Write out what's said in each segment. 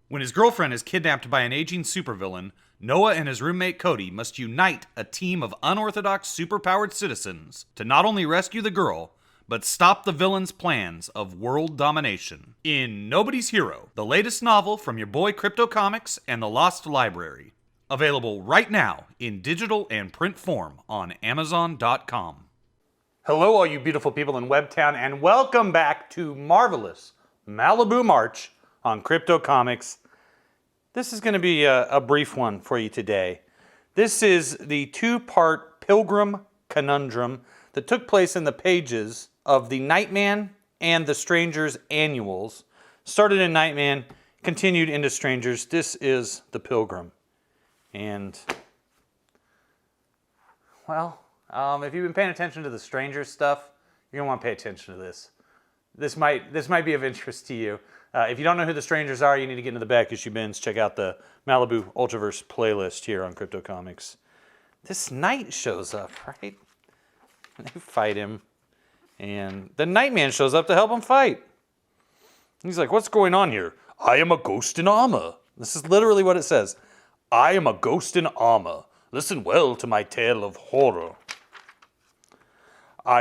When his girlfriend is kidnapped by an aging supervillain, Noah and his roommate Cody must unite a team of unorthodox superpowered citizens to not only rescue the girl, but stop the villain's plans of world domination. In Nobody's Hero, the latest novel from your boy Crypto Comics and the Lost Library. Available right now in digital and print form on Amazon.com. Hello, all you beautiful people in Webtown, and welcome back to Marvelous Malibu March on Crypto Comics. This is going to be a brief one for you today. This is the two-part Pilgrim Conundrum that took place in the pages of the Nightman and the Strangers annuals. Started in Nightman, continued into Strangers. This is the Pilgrim. And, well, if you've been paying attention to the Strangers stuff, you're going to want to pay attention to this. This might be of interest to you. If you don't know who the Strangers are, you need to get into the back issue bins. Check out the Malibu Ultraverse playlist here on Crypto Comics. This knight shows up, right? They fight him. And the Nightman shows up to help him fight. He's like, what's going on here? I am a ghost in armor. This is literally what it says. I am a ghost in armor. Listen well to my tale of horror. I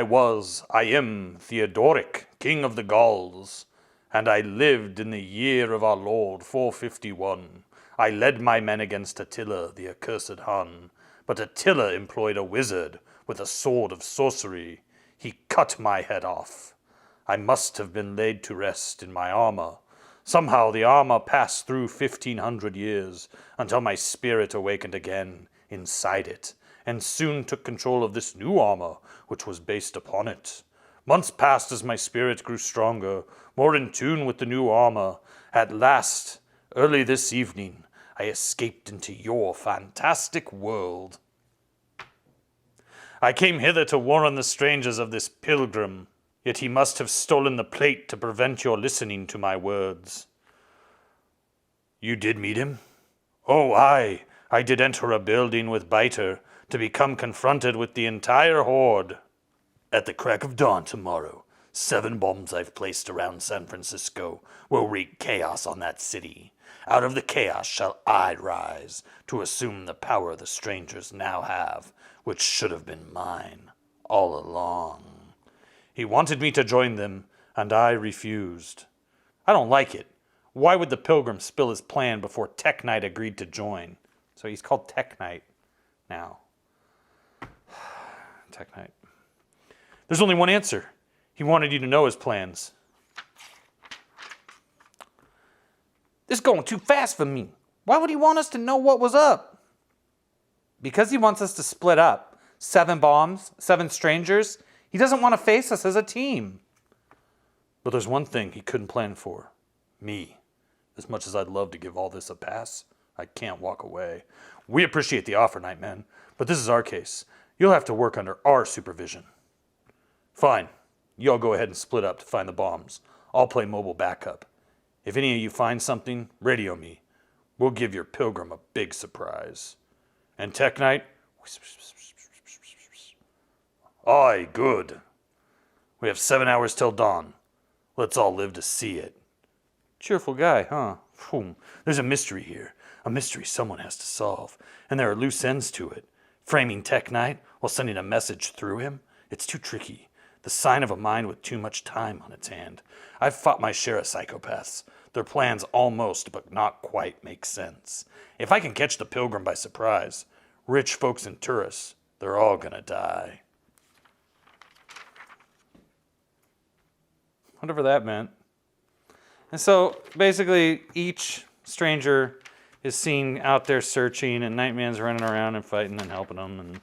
am Theodoric, king of the Gauls, and I lived in the year of our Lord 451. I led my men against Attila, the accursed Hun, but Attila employed a wizard with a sword of sorcery. He cut my head off. I must have been laid to rest in my armor. Somehow the armor passed through 1,500 years until my spirit awakened again inside it, and soon took control of this new armor, which was based upon it. Months passed as my spirit grew stronger, more in tune with the new armor. At last, early this evening, I escaped into your fantastic world. I came hither to warn the strangers of this pilgrim, yet he must have stolen the plate to prevent your listening to my words. You did meet him? Oh, I did enter a building with Biter to become confronted with the entire horde. At the crack of dawn tomorrow, 7 bombs I've placed around San Francisco will wreak chaos on that city. Out of the chaos shall I rise to assume the power the strangers now have, which should have been mine all along. He wanted me to join them, and I refused. I don't like it. Why would the Pilgrim spill his plan before Tech Knight agreed to join? So he's called Tech Knight now. Tech Knight. There's only one answer. He wanted you to know his plans. This is going too fast for me. Why would he want us to know what was up? Because he wants us to split up. 7 bombs, 7 strangers. He doesn't want to face us as a team. But there's one thing he couldn't plan for. Me. As much as I'd love to give all this a pass, I can't walk away. We appreciate the offer, Nightman, but this is our case. You'll have to work under our supervision. Fine. You all go ahead and split up to find the bombs. I'll play mobile backup. If any of you find something, radio me. We'll give your Pilgrim a big surprise. And Tech Knight? Aye, good. We have 7 hours till dawn. Let's all live to see it. Cheerful guy, huh? There's a mystery here. A mystery someone has to solve. And there are loose ends to it. Framing Tech Knight while sending a message through him? It's too tricky. The sign of a mind with too much time on its hand. I've fought my share of psychopaths. Their plans almost, but not quite, make sense. If I can catch the Pilgrim by surprise, rich folks and tourists, they're all gonna die. Whatever that meant. And so, basically, each stranger is seen out there searching, and Nightman's running around and fighting and helping them, and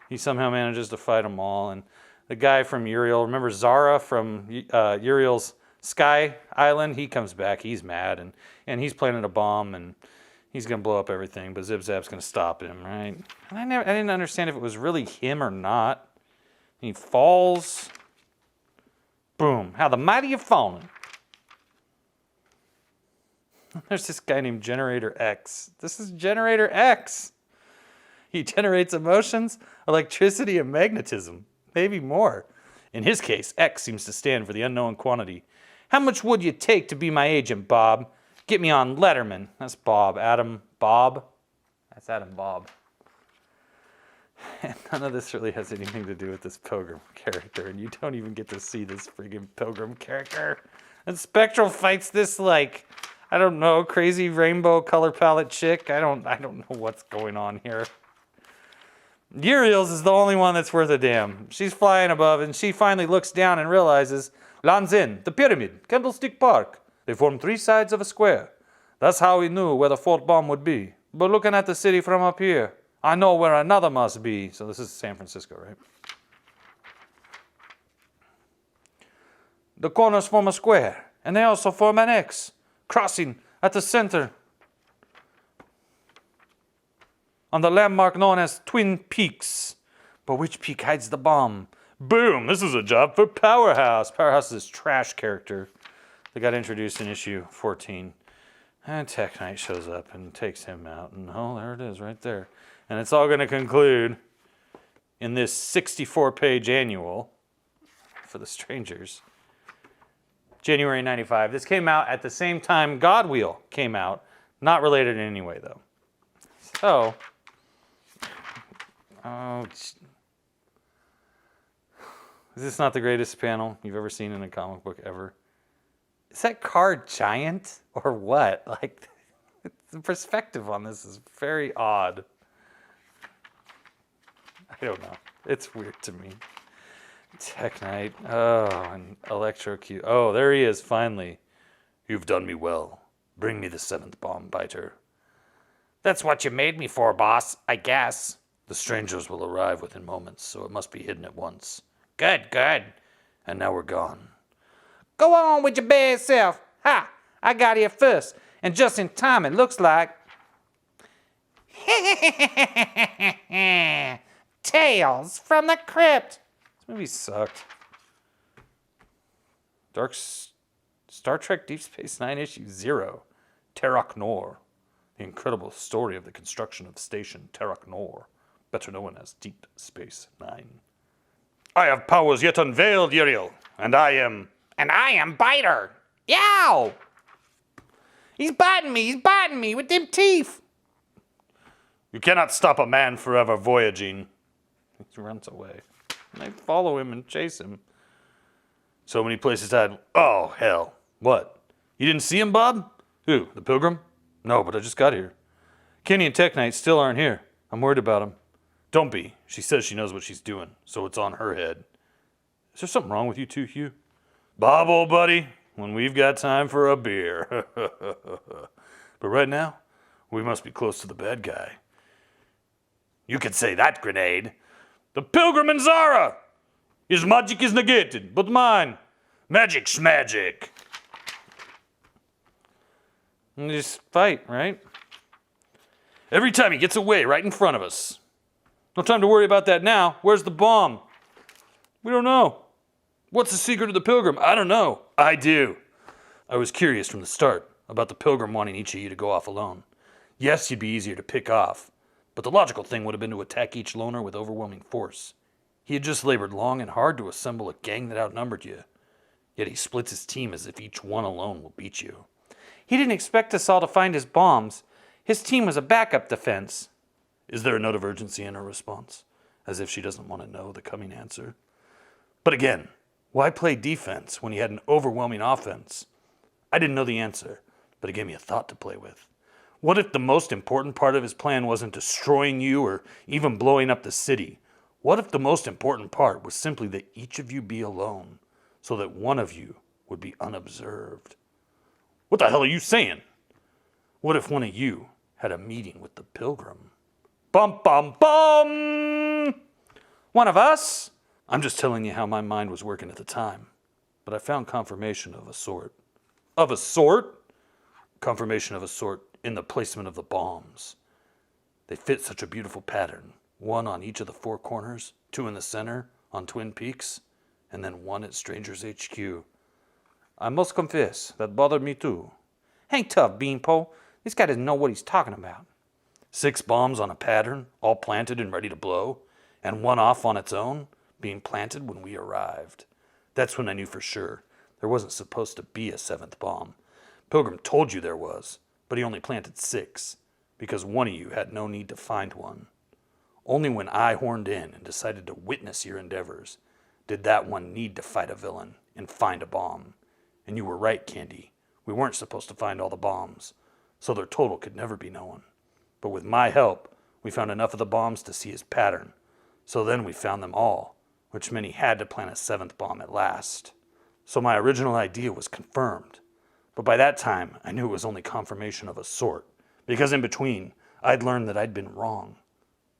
he somehow manages to fight them all. And the guy from Uriel, remember Zara from Uriel's Sky Island? He comes back, he's mad, and he's planting a bomb, and he's going to blow up everything, but Zip Zap's going to stop him, right? And I didn't understand if it was really him or not. And he falls. Boom. How the mighty have fallen. There's this guy named Generator X. This is Generator X. He generates emotions, electricity, and magnetism. Maybe more. In his case, X seems to stand for the unknown quantity. How much would you take to be my agent, Bob? Get me on Letterman. That's Bob. Adam Bob. That's Adam Bob. And none of this really has anything to do with this Pilgrim character, and you don't even get to see this friggin' Pilgrim character. And Spectral fights this, like, I don't know, crazy rainbow color palette chick. I don't know what's going on here. Uriel's is the only one that's worth a damn. She's flying above, and she finally looks down and realizes, Lanzin, the pyramid, Candlestick Park. They form 3 sides of a square. That's how we knew where the 4th bomb would be. But looking at the city from up here, I know where another must be. So this is San Francisco, right? The corners form a square, and they also form an X, crossing at the center on the landmark known as Twin Peaks. But which peak hides the bomb? Boom! This is a job for Powerhouse. Powerhouse is this trash character that got introduced in issue 14. And Tech Knight shows up and takes him out. And oh, there it is right there. And it's all going to conclude in this 64-page annual for the Strangers. January 95. This came out at the same time God Wheel came out. Not related in any way, though. So, is this not the greatest panel you've ever seen in a comic book ever? Is that card giant or what? Like, the perspective on this is very odd. I don't know. It's weird to me. Tech Knight. Oh, and Electrocute. Oh, there he is, finally. You've done me well. Bring me the 7th bomb, Biter. That's what you made me for, boss, I guess. The strangers will arrive within moments, so it must be hidden at once. Good, good. And now we're gone. Go on with your bad self. Ha! I got here first, and just in time, it looks like. Tales from the Crypt. This movie sucked. Star Trek Deep Space Nine issue 0. Terok Nor. The incredible story of the construction of Station Terok Nor, better known as Deep Space Nine. I have powers yet unveiled, Uriel, and I am Biter. Yow! He's biting me with them teeth. You cannot stop a man forever voyaging. He runs away. And they follow him and chase him. So many places had. Oh, hell. What? You didn't see him, Bob? Who? The Pilgrim? No, but I just got here. Kenny and Tech Knight still aren't here. I'm worried about him. Don't be. She says she knows what she's doing, so it's on her head. Is there something wrong with you two, Hugh? Bob, old buddy, when we've got time for a beer. But right now, we must be close to the bad guy. You could say that, Grenade. The Pilgrim and Zara! His magic is negated, but mine. Magic's magic. And just fight, right? Every time he gets away right in front of us. No time to worry about that now. Where's the bomb? We don't know. What's the secret of the Pilgrim? I don't know. I do. I was curious from the start about the Pilgrim wanting each of you to go off alone. Yes, you'd be easier to pick off, but the logical thing would have been to attack each loner with overwhelming force. He had just labored long and hard to assemble a gang that outnumbered you. Yet he splits his team as if each one alone will beat you. He didn't expect us all to find his bombs. His team was a backup defense. Is there a note of urgency in her response? As if she doesn't want to know the coming answer. But again, why play defense when he had an overwhelming offense? I didn't know the answer, but it gave me a thought to play with. What if the most important part of his plan wasn't destroying you or even blowing up the city? What if the most important part was simply that each of you be alone, so that one of you would be unobserved? What the hell are you saying? What if one of you had a meeting with the Pilgrim? Bum, bum, bum! One of us? I'm just telling you how my mind was working at the time. But I found confirmation of a sort. Of a sort? Confirmation of a sort in the placement of the bombs. They fit such a beautiful pattern. One on each of the 4 corners, 2 in the center on Twin Peaks, and then 1 at Strangers HQ. I must confess, that bothered me too. Hang tough, Beanpole. This guy doesn't know what he's talking about. 6 bombs on a pattern, all planted and ready to blow, and 1 off on its own, being planted when we arrived. That's when I knew for sure there wasn't supposed to be a 7th bomb. Pilgrim told you there was, but he only planted 6, because one of you had no need to find one. Only when I horned in and decided to witness your endeavors did that one need to fight a villain and find a bomb. And you were right, Candy. We weren't supposed to find all the bombs, so their total could never be known. But with my help, we found enough of the bombs to see his pattern. So then we found them all, which meant he had to plant a 7th bomb at last. So my original idea was confirmed. But by that time, I knew it was only confirmation of a sort, because in between, I'd learned that I'd been wrong.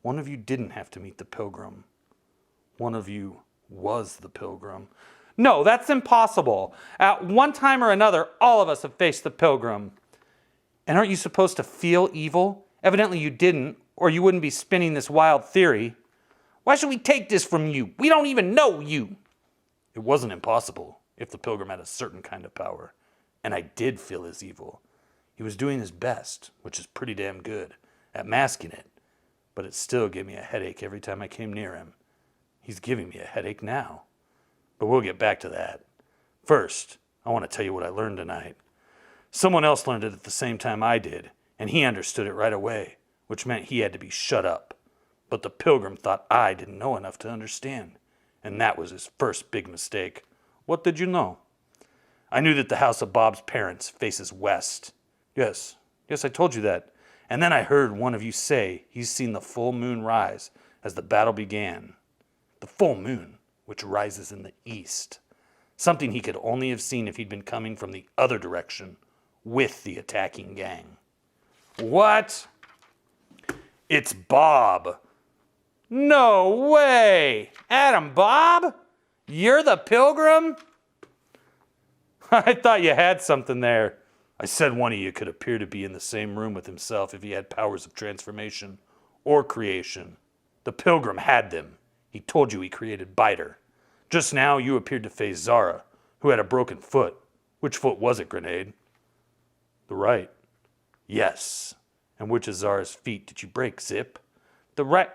One of you didn't have to meet the Pilgrim. One of you was the Pilgrim. No, that's impossible. At one time or another, all of us have faced the Pilgrim. And aren't you supposed to feel evil? Evidently you didn't, or you wouldn't be spinning this wild theory. Why should we take this from you? We don't even know you. It wasn't impossible if the Pilgrim had a certain kind of power. And I did feel his evil. He was doing his best, which is pretty damn good, at masking it. But it still gave me a headache every time I came near him. He's giving me a headache now. But we'll get back to that. First, I want to tell you what I learned tonight. Someone else learned it at the same time I did, and he understood it right away, which meant he had to be shut up. But the Pilgrim thought I didn't know enough to understand, and that was his first big mistake. What did you know? I knew that the house of Bob's parents faces west. Yes, I told you that. And then I heard one of you say he's seen the full moon rise as the battle began. The full moon, which rises in the east. Something he could only have seen if he'd been coming from the other direction with the attacking gang. What? It's Bob. No way! Adam Bob? You're the Pilgrim? I thought you had something there. I said one of you could appear to be in the same room with himself if he had powers of transformation or creation. The Pilgrim had them. He told you he created Biter. Just now you appeared to face Zara, who had a broken foot. Which foot was it, Grenade? The right. Yes. And which of Zara's feet did you break, Zip? The right.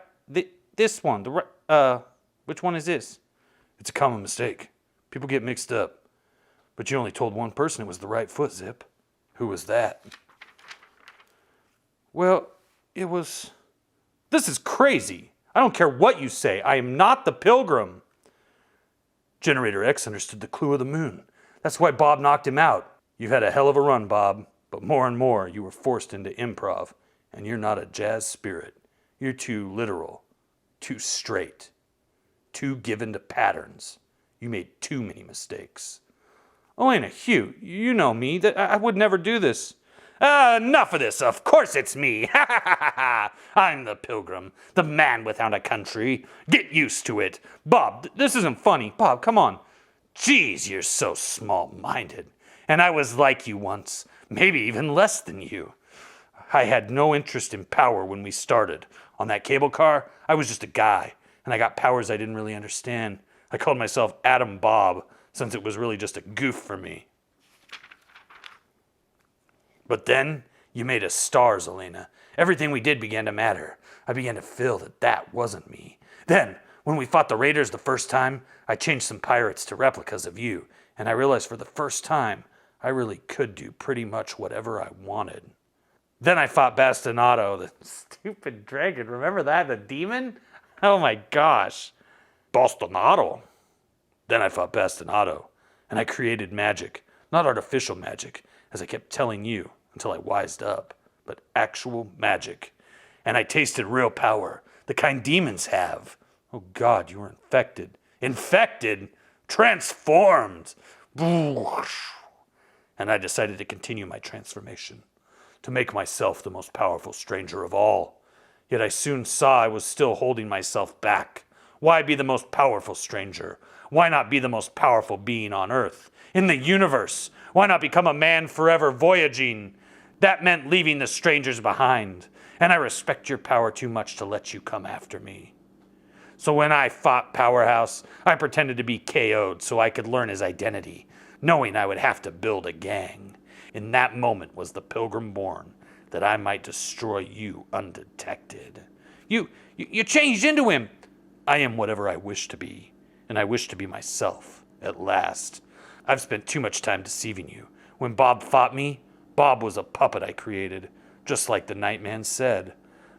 This one. The right. Which one is this? It's a common mistake. People get mixed up. But you only told one person it was the right foot, Zip. Who was that? Well, it was... This is crazy. I don't care what you say. I am not the Pilgrim. Generator X understood the clue of the moon. That's why Bob knocked him out. You've had a hell of a run, Bob. But more and more, you were forced into improv. And you're not a jazz spirit. You're too literal. Too straight. Too given to patterns. You made too many mistakes. Elena, Hugh, you know me. That I would never do this. Enough of this. Of course it's me. Ha ha ha ha. I'm the Pilgrim, the man without a country. Get used to it. Bob, this isn't funny. Bob, come on. Jeez, you're so small-minded. And I was like you once, maybe even less than you. I had no interest in power when we started. On that cable car, I was just a guy, and I got powers I didn't really understand. I called myself Adam Bob, since it was really just a goof for me. But then, you made us stars, Elena. Everything we did began to matter. I began to feel that that wasn't me. Then, when we fought the Raiders the first time, I changed some pirates to replicas of you, and I realized for the first time, I really could do pretty much whatever I wanted. Then I fought Bastinado, the stupid dragon. Remember that? The demon? Oh my gosh. Bastinado. Then I fought Bastinado, and I created magic. Not artificial magic, as I kept telling you until I wised up, but actual magic. And I tasted real power, the kind demons have. Oh God, you were infected. Infected? Transformed! And I decided to continue my transformation, to make myself the most powerful stranger of all. Yet I soon saw I was still holding myself back. Why be the most powerful stranger? Why not be the most powerful being on Earth? In the universe? Why not become a man forever voyaging? That meant leaving the strangers behind. And I respect your power too much to let you come after me. So when I fought Powerhouse, I pretended to be KO'd so I could learn his identity, knowing I would have to build a gang. In that moment was the Pilgrim born, that I might destroy you undetected. You changed into him. I am whatever I wish to be, and I wish to be myself, at last. I've spent too much time deceiving you, When Bob fought me, Bob was a puppet I created, just like the Nightman said.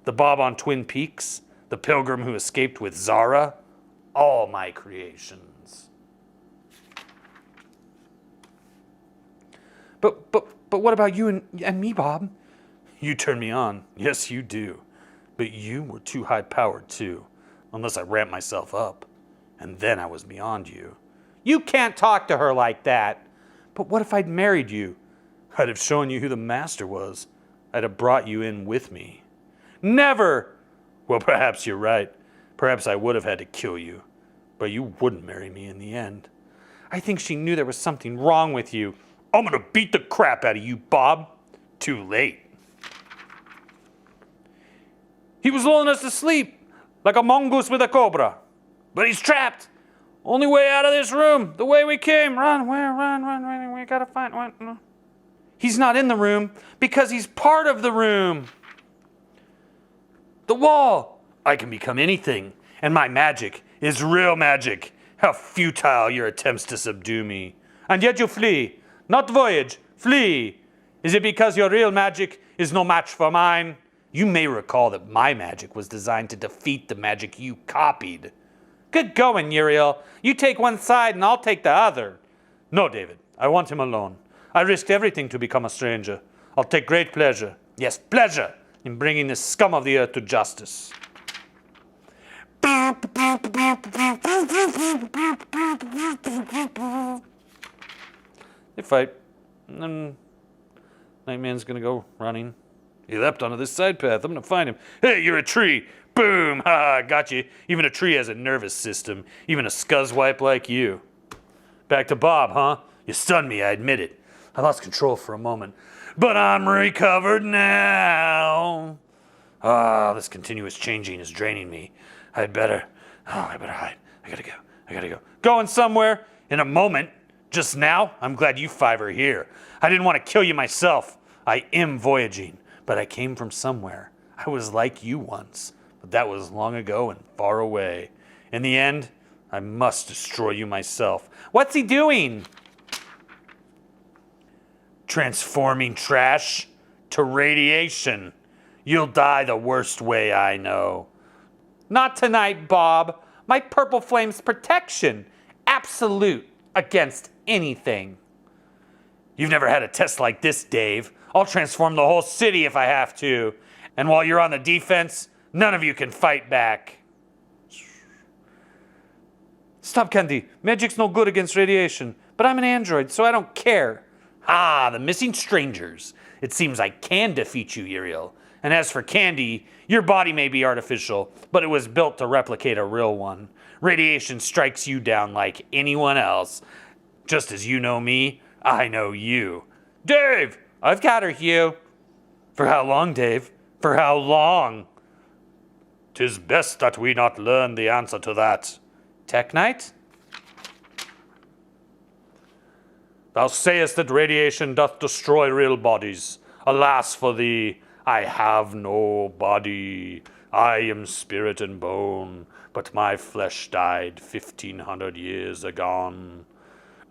The Bob on Twin Peaks, the Pilgrim who escaped with Zara, all my creations. But what about you and me, Bob? You turn me on. Yes, you do. But you were too high-powered, too. Unless I ramped myself up. And then I was beyond you. You can't talk to her like that. But what if I'd married you? I'd have shown you who the master was. I'd have brought you in with me. Never! Well, perhaps you're right. Perhaps I would have had to kill you. But you wouldn't marry me in the end. I think she knew there was something wrong with you. I'm gonna beat the crap out of you, Bob. Too late. He was lulling us to sleep, like a mongoose with a cobra. But he's trapped. Only way out of this room, the way we came. Run, run, we gotta find one. He's not in the room because he's part of the room. The wall. I can become anything, and my magic is real magic. How futile your attempts to subdue me. And yet you flee. Not voyage, flee. Is it because your real magic is no match for mine? You may recall that my magic was designed to defeat the magic you copied. Good going, Uriel. You take one side and I'll take the other. No, David, I want him alone. I risked everything to become a stranger. I'll take great pleasure, yes, pleasure, in bringing the scum of the earth to justice. They fight, and then Nightman's gonna go running. He leapt onto this side path. I'm gonna find him. Hey, you're a tree. Boom! Ha! Got you. Even a tree has a nervous system. Even a scuzzwipe like you. Back to Bob, huh? You stunned me, I admit it. I lost control for a moment. But I'm recovered now. This continuous changing is draining me. I better hide. I gotta go. Going somewhere in a moment. Just now, I'm glad you five are here. I didn't want to kill you myself. I am voyaging, but I came from somewhere. I was like you once, but that was long ago and far away. In the end, I must destroy you myself. What's he doing? Transforming trash to radiation. You'll die the worst way I know. Not tonight, Bob. My purple flame's protection. Absolute against anything. You've never had a test like this, Dave. I'll transform the whole city if I have to. And while you're on the defense, none of you can fight back. Stop, Candy. Magic's no good against radiation. But I'm an android, so I don't care. The missing strangers. It seems I can defeat you, Uriel. And as for Candy, your body may be artificial, but it was built to replicate a real one. Radiation strikes you down like anyone else. Just as you know me, I know you. Dave! I've got her, Hugh. For how long, Dave? For how long? 'Tis best that we not learn the answer to that. Tech Knight? Thou sayest that radiation doth destroy real bodies. Alas for thee, I have no body. I am spirit and bone, but my flesh died 1,500 years agone.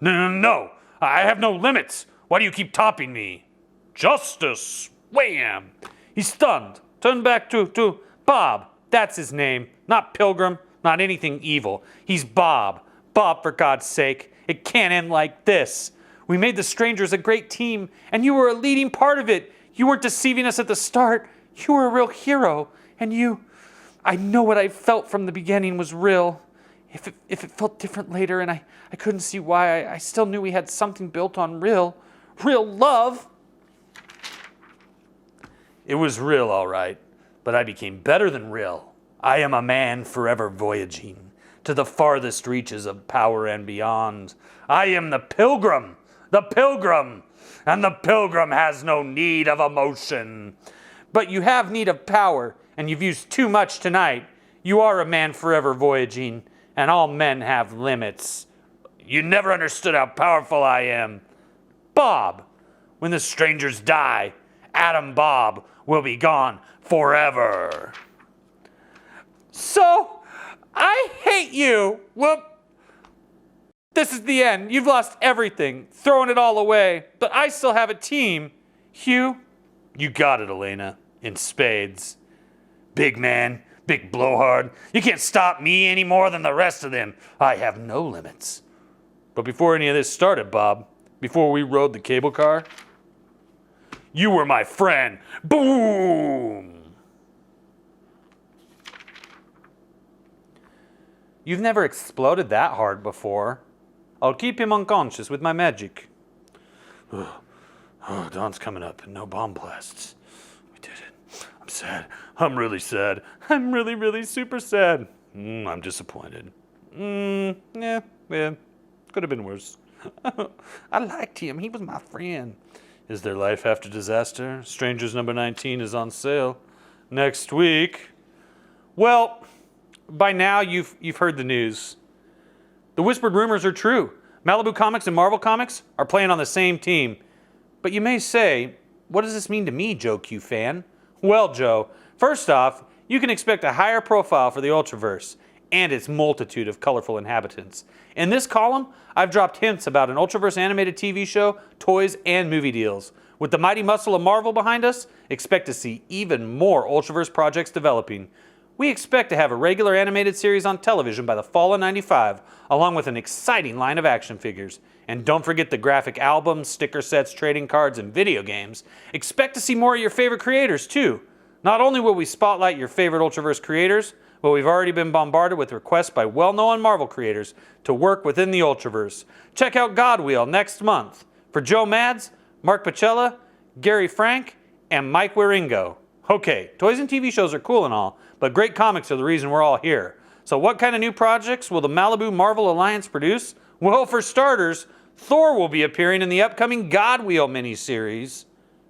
No, I have no limits. Why do you keep topping me? Justice! Wham! He's stunned. Turn back to Bob. That's his name. Not Pilgrim, not anything evil. He's Bob. Bob, for God's sake. It can't end like this. We made the strangers a great team, and you were a leading part of it. You weren't deceiving us at the start. You were a real hero. And I know what I felt from the beginning was real. If it felt different later, and I couldn't see why, I still knew we had something built on real love. It was real, all right, but I became better than real. I am a man forever voyaging to the farthest reaches of power and beyond. I am the Pilgrim, and the Pilgrim has no need of emotion. But you have need of power, and you've used too much tonight. You are a man forever voyaging, and all men have limits. You never understood how powerful I am. Bob, when the strangers die, Adam Bob will be gone forever. So, I hate you. Whoop. This is the end. You've lost everything, throwing it all away. But I still have a team. Hugh? You got it, Elena. In spades. Big man, big blowhard. You can't stop me any more than the rest of them. I have no limits. But before any of this started, Bob, before we rode the cable car, you were my friend. Boom! You've never exploded that hard before. I'll keep him unconscious with my magic. Oh, dawn's coming up and no bomb blasts. We did it. I'm sad. I'm really sad. I'm really, really super sad. I'm disappointed. Yeah, could have been worse. I liked him. He was my friend. Is there life after disaster? Strangers number 19 is on sale next week. Well, by now you've heard the news. The whispered rumors are true. Malibu Comics and Marvel Comics are playing on the same team. But you may say, what does this mean to me, Joe Q fan? Well, Joe, first off, you can expect a higher profile for the Ultraverse and its multitude of colorful inhabitants. In this column, I've dropped hints about an Ultraverse animated TV show, toys, and movie deals. With the mighty muscle of Marvel behind us, expect to see even more Ultraverse projects developing. We expect to have a regular animated series on television by the fall of '95, along with an exciting line of action figures. And don't forget the graphic albums, sticker sets, trading cards, and video games. Expect to see more of your favorite creators, too. Not only will we spotlight your favorite Ultraverse creators, but we've already been bombarded with requests by well-known Marvel creators to work within the Ultraverse. Check out Godwheel next month for Joe Mads, Mark Pacella, Gary Frank, and Mike Wieringo. Okay, toys and TV shows are cool and all, but great comics are the reason we're all here. So what kind of new projects will the Malibu Marvel Alliance produce? Well, for starters, Thor will be appearing in the upcoming Godwheel miniseries,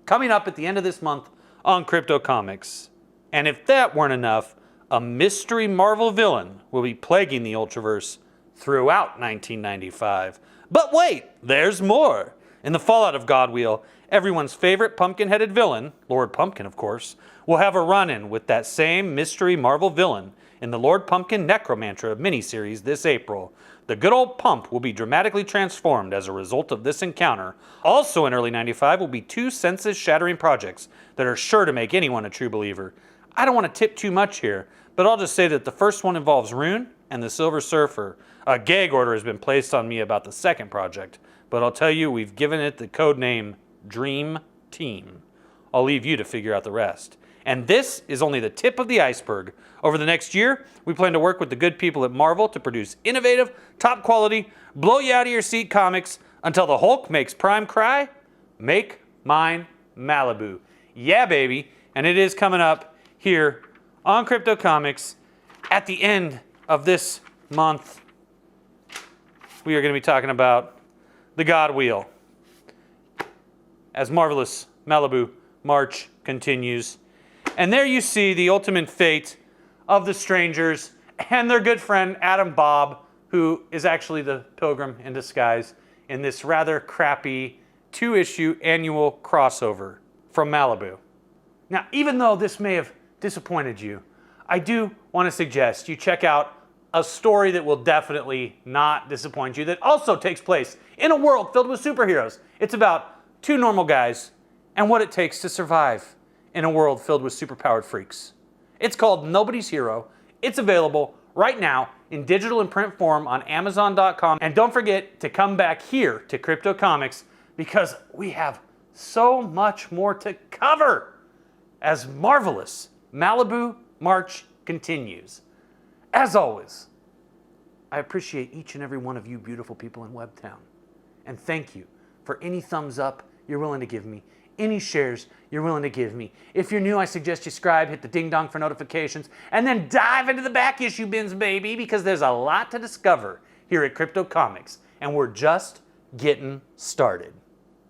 coming up at the end of this month on Crypto Comics. And if that weren't enough, a mystery Marvel villain will be plaguing the Ultraverse throughout 1995. But wait, there's more. In the fallout of Godwheel, everyone's favorite pumpkin-headed villain, Lord Pumpkin of course, will have a run-in with that same mystery Marvel villain in the Lord Pumpkin Necromantra miniseries this April. The good old Pump will be dramatically transformed as a result of this encounter. Also in early '95 will be two senses-shattering projects that are sure to make anyone a true believer. I don't want to tip too much here, but I'll just say that the first one involves Rune and the Silver Surfer. A gag order has been placed on me about the second project, but I'll tell you we've given it the code name Dream Team. I'll leave you to figure out the rest. And this is only the tip of the iceberg. Over the next year, we plan to work with the good people at Marvel to produce innovative, top quality, blow you out of your seat comics until the Hulk makes Prime cry, make mine Malibu. Yeah, baby. And it is coming up here on Crypto Comics at the end of this month. We are going to be talking about the Godwheel as Marvelous Malibu March continues. And there you see the ultimate fate of the Strangers and their good friend Adam Bob, who is actually the Pilgrim in disguise in this rather crappy 2-issue annual crossover from Malibu. Now, even though this may have disappointed you, I do want to suggest you check out a story that will definitely not disappoint you that also takes place in a world filled with superheroes. It's about two normal guys and what it takes to survive in a world filled with superpowered freaks. It's called Nobody's Hero. It's available right now in digital and print form on Amazon.com. And don't forget to come back here to Crypto Comics because we have so much more to cover as Marvelous Malibu March continues. As always, I appreciate each and every one of you beautiful people in Webtown. And thank you for any thumbs up you're willing to give me, any shares you're willing to give me. If you're new, I suggest you subscribe, hit the ding dong for notifications, and then dive into the back issue bins, baby, because there's a lot to discover here at Crypto Comics, and we're just getting started.